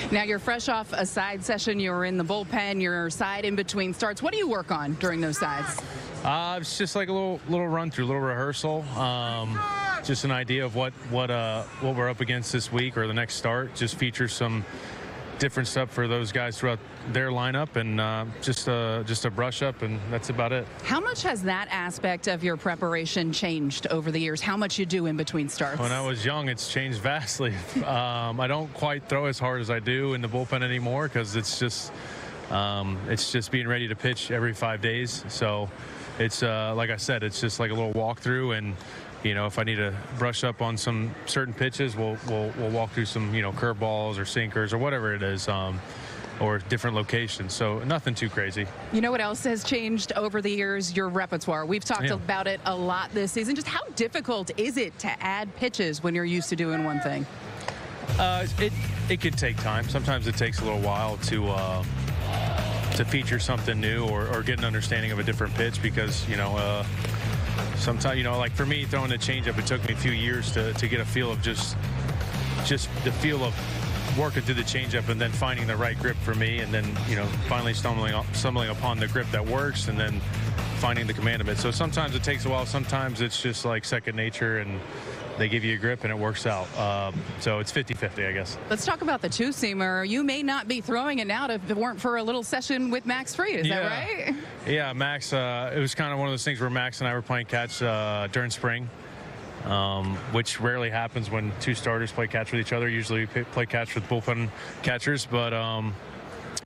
Now you're fresh off a side session. You're in the bullpen. You're side in between starts. What do you work on during those sides? It's just like a little run through, a little rehearsal. Just an idea of what we're up against this week or the next start. Just feature some different stuff for those guys throughout their lineup, and just a brush up, and that's about it. How much has that aspect of your preparation changed over the years? How much you do in between starts? When I was young, it's changed vastly. I don't quite throw as hard as I do in the bullpen anymore because it's just being ready to pitch every 5 days. So it's like I said, it's just like a little walkthrough, and you know, if I need to brush up on some certain pitches, we'll walk through some, you know, curveballs or sinkers or whatever it is, or different locations. So nothing too crazy. You know what else has changed over the years? Your repertoire. We've talked about it a lot this season. Just how difficult is it to add pitches when you're used to doing one thing? It could take time. Sometimes it takes a little while to feature something new or get an understanding of a different pitch, because, you know, sometimes, you know, like for me, throwing a changeup, it took me a few years to get a feel of just the feel of working through the changeup and then finding the right grip for me, and then, you know, finally stumbling upon the grip that works, and then finding the command of it. So sometimes it takes a while. Sometimes it's just like second nature, and they give you a grip and it works out. So it's 50-50, I guess. Let's talk about the two-seamer. You may not be throwing it now if it weren't for a little session with Max Fried. Is that right? Yeah, Max, it was kind of one of those things where Max and I were playing catch during spring, which rarely happens when two starters play catch with each other. Usually we play catch with bullpen catchers, but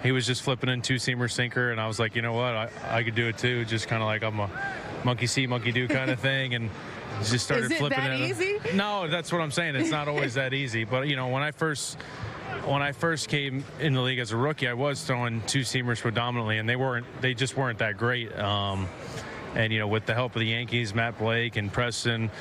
he was just flipping in two-seamer sinker, and I was like, you know what, I could do it too. Just kind of like I'm a monkey see, monkey do kind of thing, and just started flipping it. Is it that easy? No, that's what I'm saying. It's not always that easy. But, you know, when I first came in the league as a rookie, I was throwing two-seamers predominantly, and they just weren't that great. And, you know, with the help of the Yankees, Matt Blake and Preston,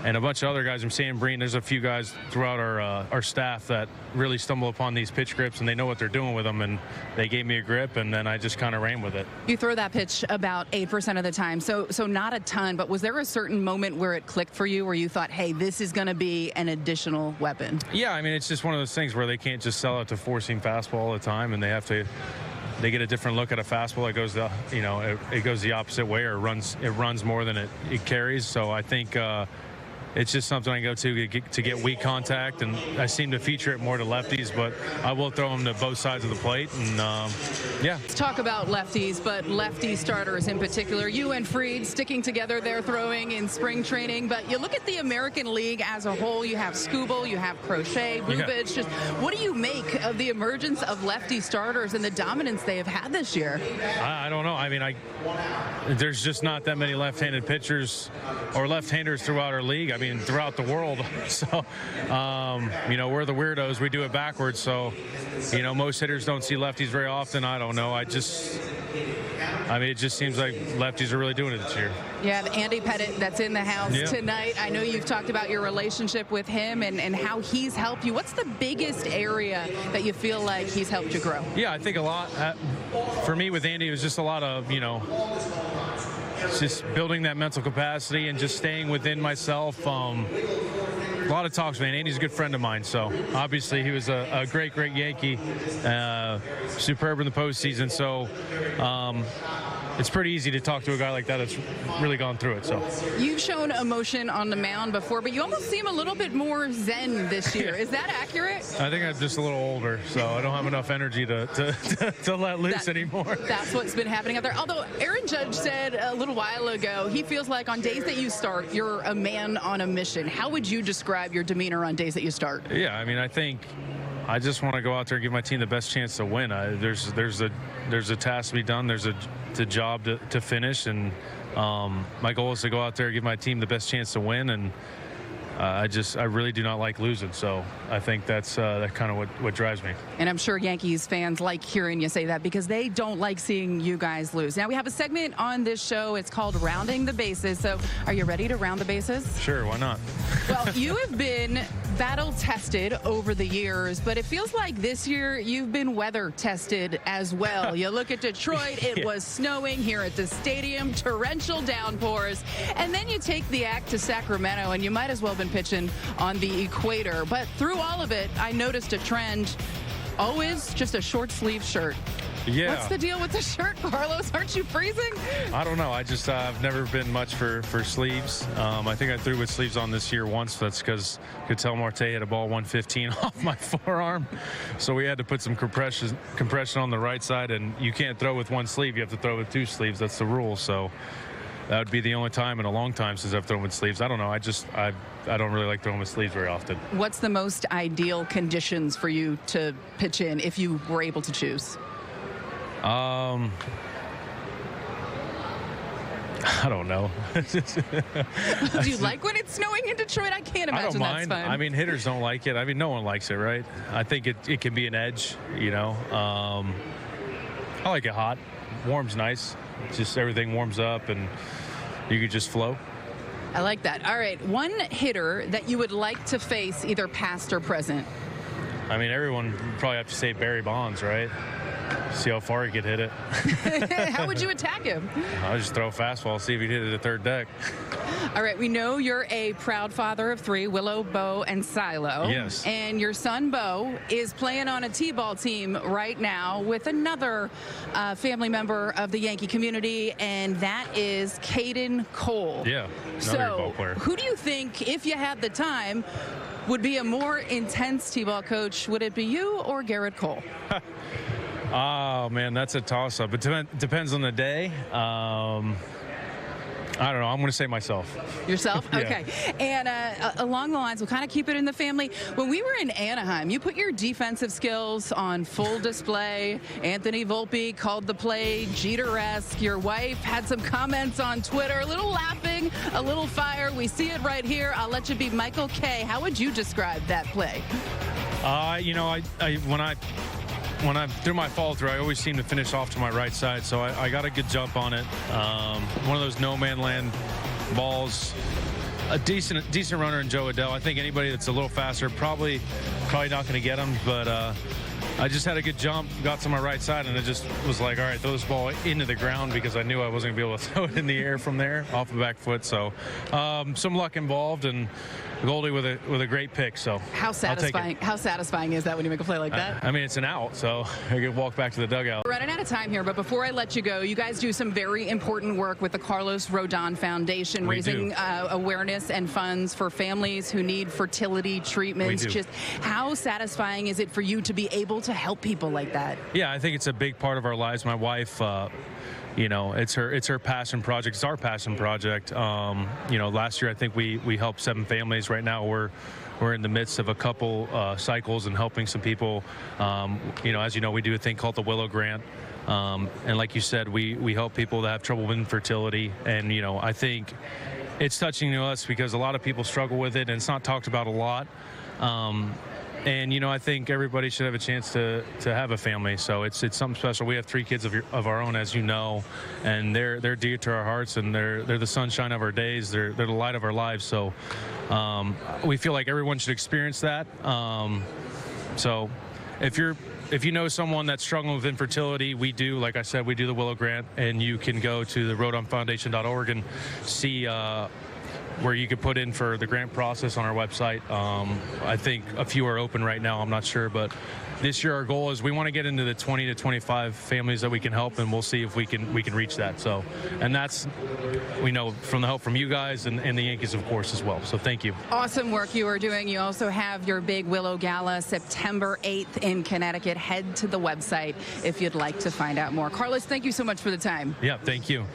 and a bunch of other guys, I'm saying Breen, there's a few guys throughout our staff that really stumble upon these pitch grips, and they know what they're doing with them, and they gave me a grip, and then I just kind of ran with it. You throw that pitch about 8% of the time, so not a ton, but was there a certain moment where it clicked for you, where you thought, hey, this is going to be an additional weapon? Yeah, I mean, it's just one of those things where they can't just sell it to four-seam fastball all the time, and they get a different look at a fastball. It goes it goes the opposite way, or it runs more than it carries. So I think it's just something I go to get weak contact, and I seem to feature it more to lefties, but I will throw them to both sides of the plate, and yeah. Let's talk about lefties, but lefty starters in particular. You and Fried sticking together there, throwing in spring training, but you look at the American League as a whole. You have Skubal, you have Crochet, Bubic. Just what do you make of the emergence of lefty starters and the dominance they have had this year? I don't know. I mean, there's just not that many left-handed pitchers or left-handers throughout our league. I mean, throughout the world. So, you know, we're the weirdos. We do it backwards. So, you know, most hitters don't see lefties very often. I don't know. I mean, it just seems like lefties are really doing it this year. You have Andy Pettitte that's in the house tonight. I know you've talked about your relationship with him and how he's helped you. What's the biggest area that you feel like he's helped you grow? Yeah, I think a lot. For me with Andy, it was just a lot of, you know, just building that mental capacity and just staying within myself. A lot of talks, man. Andy's a good friend of mine, so obviously he was a great Yankee, superb in the postseason. So it's pretty easy to talk to a guy like that that's really gone through it. So you've shown emotion on the mound before, but you almost seem a little bit more zen this year. Is that accurate? I think I'm just a little older, so I don't have enough energy to let loose anymore. That's what's been happening out there. Although Aaron Judge said a little while ago, he feels like on days that you start, you're a man on a mission. How would you describe your demeanor on days that you start? Yeah, I mean, I think I just want to go out there and give my team the best chance to win. There's a task to be done. There's a job to finish, and my goal is to go out there and give my team the best chance to win. And I really do not like losing, so I think that's kind of what drives me. And I'm sure Yankees fans like hearing you say that, because they don't like seeing you guys lose. Now we have a segment on this show. It's called Rounding the Bases. So are you ready to round the bases? Sure, why not? Well, you have been battle tested over the years, but it feels like this year you've been weather tested as well. You look at Detroit, it was snowing here at the stadium, torrential downpours, and then you take the act to Sacramento, and you might as well have been pitching on the equator. But through all of it, I noticed a trend. Always just a short sleeve shirt. Yeah. What's the deal with the shirt, Carlos? Aren't you freezing? I don't know. I've never been much for sleeves. I think I threw with sleeves on this year once. That's because Ketel Marte hit a ball 115 off my forearm. So we had to put some compression on the right side, and you can't throw with one sleeve. You have to throw with two sleeves. That's the rule. So that would be the only time in a long time since I've thrown with sleeves. I don't know. I don't really like throwing with sleeves very often. What's the most ideal conditions for you to pitch in if you were able to choose? I don't know. Do you like when it's snowing in Detroit? I can't imagine. I don't mind. That's fun. I mean, hitters don't like it. I mean, no one likes it, right? I think it can be an edge, you know. I like it hot. Warm's nice. Just everything warms up and you could just flow. I like that. All right, one hitter that you would like to face, either past or present. I mean, everyone would probably have to say Barry Bonds, right? See how far he could hit it. How would you attack him? I'll just throw a fastball, see if he'd hit it at third deck. All right, we know you're a proud father of three, Willow, Bo, and Silo. Yes. And your son, Bo, is playing on a Tball team right now with another family member of the Yankee community, and that is Caden Cole. Yeah, another ball player. Who do you think, if you had the time, would be a more intense Tball coach? Would it be you or Garrett Cole? Oh, man, that's a toss-up. It depends on the day. I don't know. I'm going to say myself. Yourself? Yeah. Okay. And along the lines, we'll kind of keep it in the family. When we were in Anaheim, you put your defensive skills on full display. Anthony Volpe called the play Jeter-esque. Your wife had some comments on Twitter, a little laughing, a little fire. We see it right here. I'll let you be Michael K. How would you describe that play? You know, when I threw my fall through, I always seem to finish off to my right side, so I got a good jump on it. One of those no-man land balls. A decent runner in Joe Adele. I think anybody that's a little faster probably not going to get him, but I just had a good jump, got to my right side, and it just was like, all right, throw this ball into the ground because I knew I wasn't going to be able to throw it in the air from there off the back foot. So some luck involved, and Goldie with a great pick. So how satisfying? How satisfying is that when you make a play like that? I mean, it's an out, so I could walk back to the dugout. We're running out of time here, but before I let you go, you guys do some very important work with the Carlos Rodon Foundation, raising awareness and funds for families who need fertility treatments. Just how satisfying is it for you to be able to help people like that? Yeah, I think it's a big part of our lives. My wife, you know, it's her passion project. It's our passion project. You know, last year I think we helped 7 families. Right now we're in the midst of a couple cycles and helping some people. You know, as you know, we do a thing called the Willow Grant. And like you said, we help people that have trouble with infertility. And, you know, I think it's touching to us because a lot of people struggle with it and it's not talked about a lot. And, you know, I think everybody should have a chance to have a family. So it's something special. We have 3 kids of our own, as you know, and they're dear to our hearts, and they're the sunshine of our days. They're the light of our lives. So we feel like everyone should experience that. So if you know someone that's struggling with infertility, we do, like I said, we do the Willow Grant, and you can go to the rodonfoundation.org and see where you could put in for the grant process on our website. I think a few are open right now. I'm not sure, but this year our goal is we want to get into the 20 to 25 families that we can help, and we'll see if we can reach that. So, and that's, we know from the help from you guys and the Yankees, of course, as well. So thank you. Awesome work you are doing. You also have your big Willow Gala September 8th in Connecticut. Head to the website if you'd like to find out more. Carlos, thank you so much for the time. Yeah, thank you.